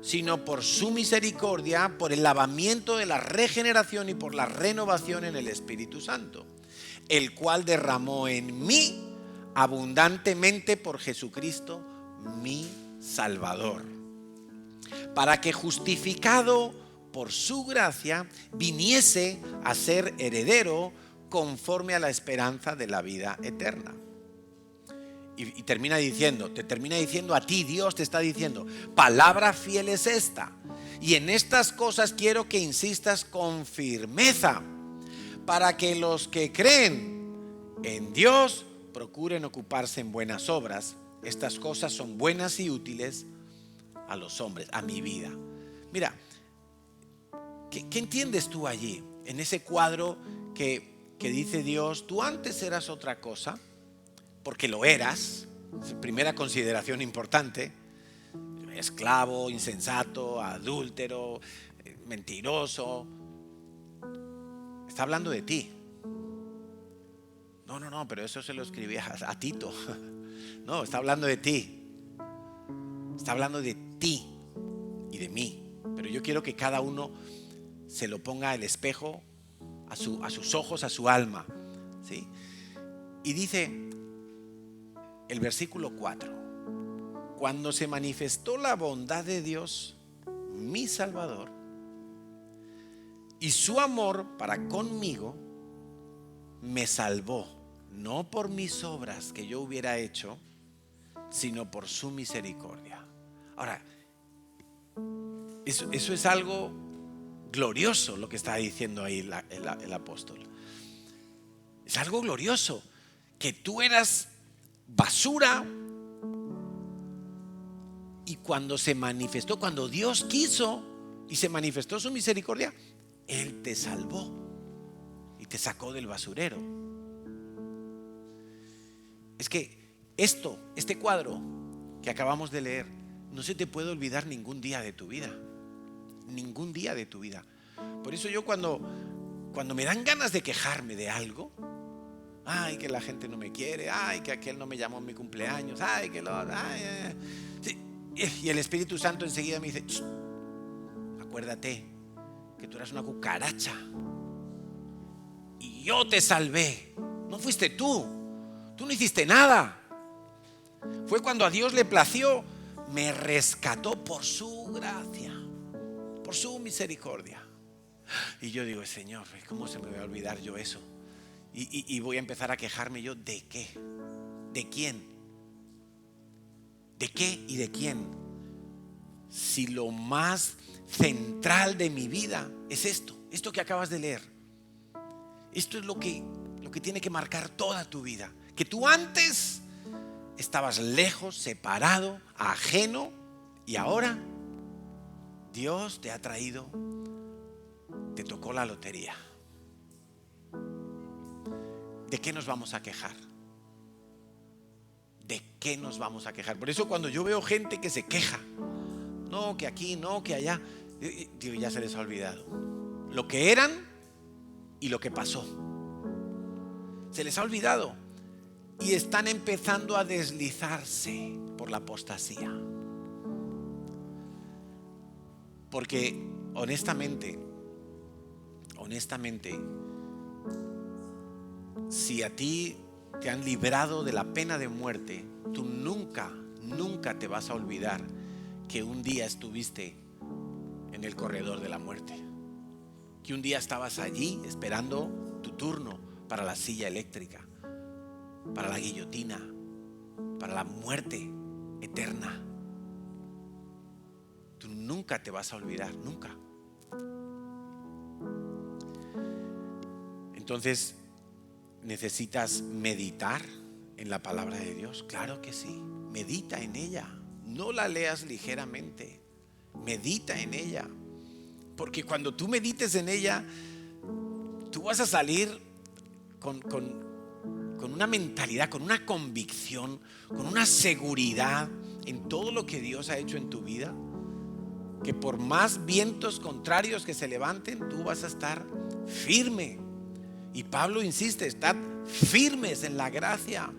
[SPEAKER 1] sino por su misericordia, por el lavamiento de la regeneración y por la renovación en el Espíritu Santo, el cual derramó en mí abundantemente por Jesucristo, mi Salvador, para que justificado por su gracia viniese a ser heredero conforme a la esperanza de la vida eterna. Y termina diciendo a ti, Dios te está diciendo, palabra fiel es esta, y en estas cosas quiero que insistas con firmeza, para que los que creen en Dios procuren ocuparse en buenas obras. Estas cosas son buenas y útiles a los hombres, a mi vida. Mira, ¿qué entiendes tú allí? En ese cuadro que dice Dios, tú antes eras otra cosa, porque lo eras. Primera consideración importante: esclavo, insensato, adúltero, mentiroso. Está hablando de ti. No, pero eso se lo escribía a Tito. No, está hablando de ti. Está hablando de ti y de mí. Pero yo quiero que cada uno se lo ponga el espejo a sus ojos, a su alma, ¿sí? Y dice el versículo 4: cuando se manifestó la bondad de Dios, mi Salvador, y su amor para conmigo, me salvó, no por mis obras que yo hubiera hecho, sino por su misericordia. Ahora, eso es algo glorioso lo que está diciendo ahí el apóstol. Es algo glorioso, que tú eras basura, y cuando se manifestó, cuando Dios quiso y se manifestó su misericordia, Él te salvó y te sacó del basurero. Es que este cuadro que acabamos de leer, no se te puede olvidar ningún día de tu vida. Ningún día de tu vida. Por eso yo cuando me dan ganas de quejarme de algo, ay, que la gente no me quiere, ay, que aquel no me llamó en mi cumpleaños, ay, que sí. Y el Espíritu Santo enseguida me dice, acuérdate que tú eras una cucaracha y yo te salvé. No fuiste tú no hiciste nada. Fue cuando a Dios le plació, me rescató por su gracia, por su misericordia. Y yo digo, Señor, ¿cómo se me va a olvidar yo eso? Y voy a empezar a quejarme yo, ¿de qué? ¿De quién? ¿De qué y de quién? Si lo más central de mi vida es esto que acabas de leer. Esto es lo que tiene que marcar toda tu vida. Que tú antes estabas lejos, separado, ajeno, y ahora Dios te ha traído, te tocó la lotería. ¿De qué nos vamos a quejar? ¿De qué nos vamos a quejar? Por eso cuando yo veo gente que se queja, no, que aquí, no, que allá, digo, ya se les ha olvidado lo que eran y lo que pasó. Se les ha olvidado. Y están empezando a deslizarse por la apostasía. Porque honestamente, si a ti te han librado de la pena de muerte, tú nunca te vas a olvidar que un día estuviste en el corredor de la muerte. Que un día estabas allí esperando tu turno para la silla eléctrica, para la guillotina, para la muerte eterna. Tú nunca te vas a olvidar, nunca. Entonces, ¿necesitas meditar en la palabra de Dios? Claro que sí. Medita en ella. No la leas ligeramente. Medita en ella. Porque cuando tú medites en ella, tú vas a salir con una mentalidad, con una convicción, con una seguridad en todo lo que Dios ha hecho en tu vida, que por más vientos contrarios que se levanten, tú vas a estar firme. Y Pablo insiste, estad firmes en la gracia.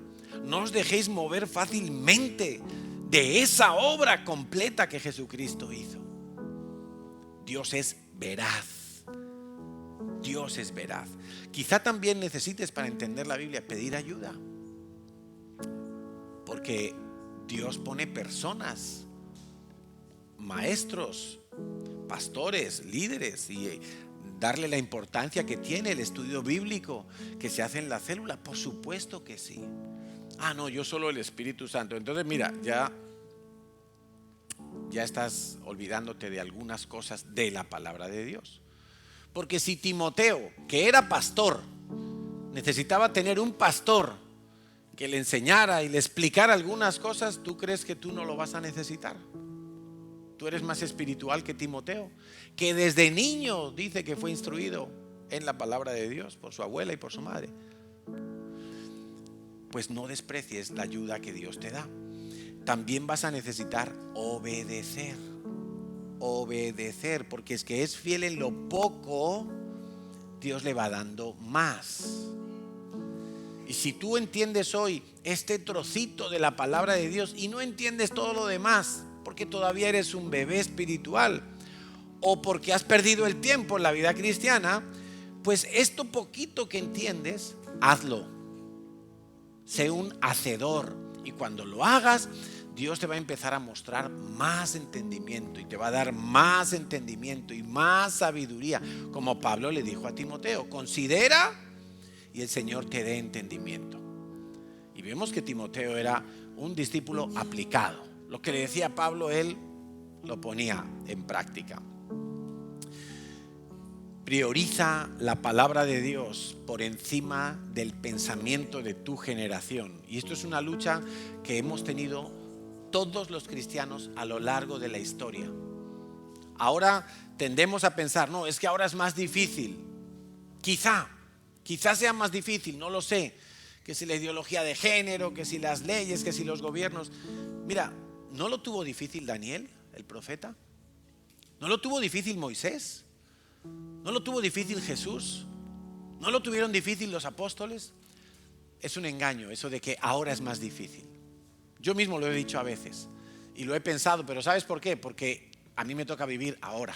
[SPEAKER 1] No os dejéis mover fácilmente de esa obra completa que Jesucristo hizo. Dios es veraz. Dios es veraz. Quizá también necesites, para entender la Biblia, pedir ayuda. Porque Dios pone personas, maestros, pastores, líderes, y darle la importancia que tiene el estudio bíblico que se hace en la célula. Por supuesto que sí. No, yo solo el Espíritu Santo. Entonces mira, ya estás olvidándote de algunas cosas de la palabra de Dios. Porque si Timoteo, que era pastor, necesitaba tener un pastor que le enseñara y le explicara algunas cosas, ¿tú crees que tú no lo vas a necesitar? Tú eres más espiritual que Timoteo, que desde niño dice que fue instruido en la palabra de Dios por su abuela y por su madre. Pues no desprecies la ayuda que Dios te da. También vas a necesitar obedecer. Obedecer, porque es que es fiel en lo poco, Dios le va dando más. Y si tú entiendes hoy este trocito de la palabra de Dios y no entiendes todo lo demás, porque todavía eres un bebé espiritual o porque has perdido el tiempo en la vida cristiana, pues esto poquito que entiendes, hazlo. Sé un hacedor, y cuando lo hagas, Dios te va a empezar a mostrar más entendimiento y te va a dar más entendimiento y más sabiduría, como Pablo le dijo a Timoteo: considera y el Señor te dé entendimiento. Y vemos que Timoteo era un discípulo aplicado. Lo que le decía Pablo, él lo ponía en práctica. Prioriza la palabra de Dios por encima del pensamiento de tu generación. Y esto es una lucha que hemos tenido todos los cristianos a lo largo de la historia. Ahora tendemos a pensar, no, es que ahora es más difícil. Quizá sea más difícil, no lo sé. Que si la ideología de género, que si las leyes, que si los gobiernos. Mira, ¿no lo tuvo difícil Daniel, el profeta? ¿No lo tuvo difícil Moisés? ¿No lo tuvo difícil Jesús? ¿No lo tuvieron difícil los apóstoles? Es un engaño eso de que ahora es más difícil. Yo mismo lo he dicho a veces y lo he pensado, pero ¿sabes por qué? Porque a mí me toca vivir ahora.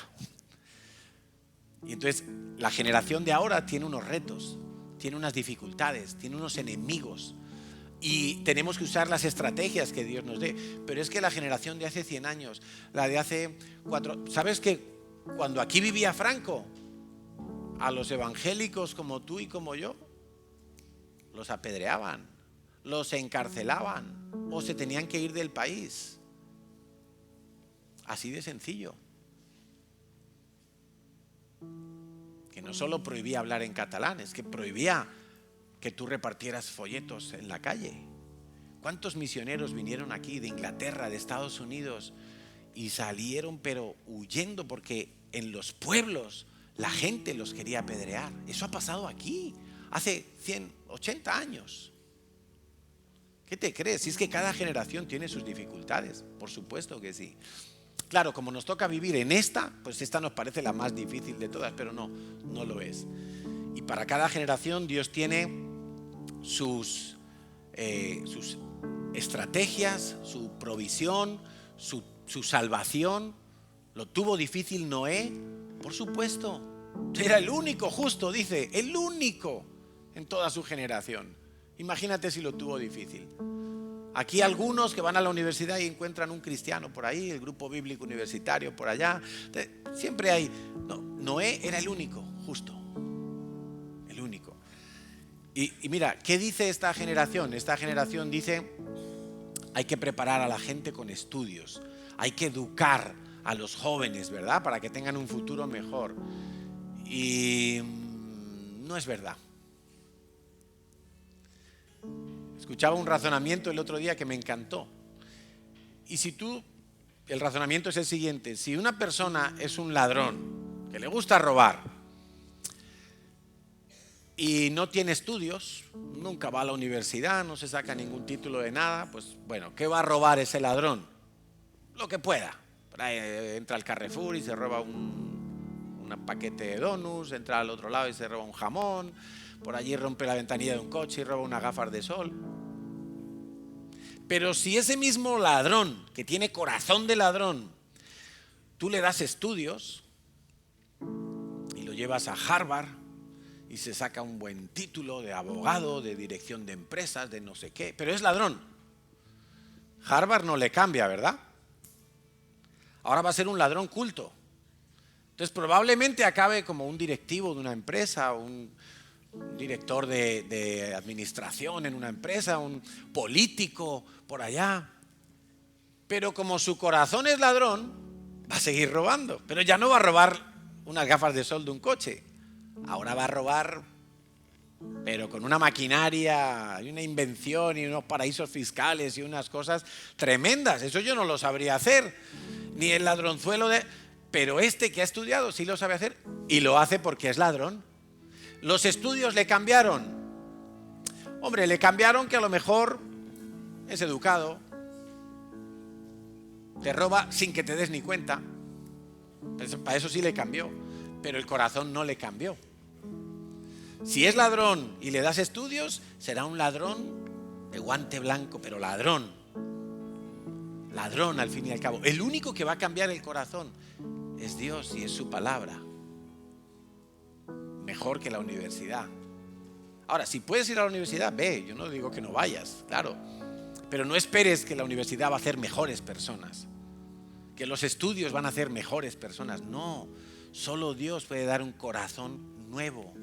[SPEAKER 1] Y entonces la generación de ahora tiene unos retos, tiene unas dificultades, tiene unos enemigos, y tenemos que usar las estrategias que Dios nos dé. Pero es que la generación de hace 100 años, la de hace 4, ¿sabes que cuando aquí vivía Franco, a los evangélicos como tú y como yo, los apedreaban, los encarcelaban o se tenían que ir del país? Así de sencillo. Que no solo prohibía hablar en catalán, es que prohibía que tú repartieras folletos en la calle. ¿Cuántos misioneros vinieron aquí de Inglaterra, de Estados Unidos, y salieron pero huyendo porque en los pueblos la gente los quería apedrear? Eso ha pasado aquí hace 180 años. ¿Qué te crees? Si es que cada generación tiene sus dificultades, por supuesto que sí. Claro, como nos toca vivir en esta, pues esta nos parece la más difícil de todas, pero no lo es. Y para cada generación Dios tiene sus estrategias, su provisión, su salvación. ¿Lo tuvo difícil Noé? Por supuesto. Era el único justo, dice, el único en toda su generación. Imagínate si lo tuvo difícil. Aquí algunos que van a la universidad y encuentran un cristiano por ahí, el grupo bíblico universitario por allá. Siempre hay. No, Noé era el único justo. El único. Y mira, ¿qué dice esta generación? Esta generación dice: hay que preparar a la gente con estudios, hay que educar a los jóvenes, ¿verdad? Para que tengan un futuro mejor. Y no es verdad. Escuchaba un razonamiento el otro día que me encantó. Y el razonamiento es el siguiente: si una persona es un ladrón, que le gusta robar, y no tiene estudios, nunca va a la universidad, no se saca ningún título de nada, pues bueno, ¿qué va a robar ese ladrón? Lo que pueda. Por ahí entra al Carrefour y se roba un paquete de donuts, entra al otro lado y se roba un jamón, por allí rompe la ventanilla de un coche y roba unas gafas de sol. Pero si ese mismo ladrón, que tiene corazón de ladrón, tú le das estudios y lo llevas a Harvard y se saca un buen título de abogado, de dirección de empresas, de no sé qué, pero es ladrón, Harvard no le cambia, ¿verdad? Ahora va a ser un ladrón culto. Entonces probablemente acabe como un directivo de una empresa, un director de administración en una empresa, un político por allá. Pero como su corazón es ladrón, va a seguir robando. Pero ya no va a robar unas gafas de sol de un coche. Ahora va a robar, pero con una maquinaria y una invención y unos paraísos fiscales y unas cosas tremendas. Eso yo no lo sabría hacer, ni el ladronzuelo de... Pero este que ha estudiado sí lo sabe hacer y lo hace porque es ladrón. Los estudios le cambiaron. Hombre, le cambiaron que a lo mejor es educado, te roba sin que te des ni cuenta. Para eso sí le cambió, pero el corazón no le cambió. Si es ladrón y le das estudios, será un ladrón de guante blanco, pero ladrón. Ladrón al fin y al cabo. El único que va a cambiar el corazón es Dios y es su palabra. Mejor que la universidad. Ahora, si puedes ir a la universidad, ve. Yo no digo que no vayas, claro. Pero no esperes que la universidad va a hacer mejores personas, que los estudios van a hacer mejores personas. No, solo Dios puede dar un corazón nuevo,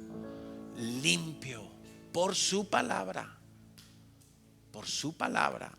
[SPEAKER 1] limpio, por su palabra. Por su palabra.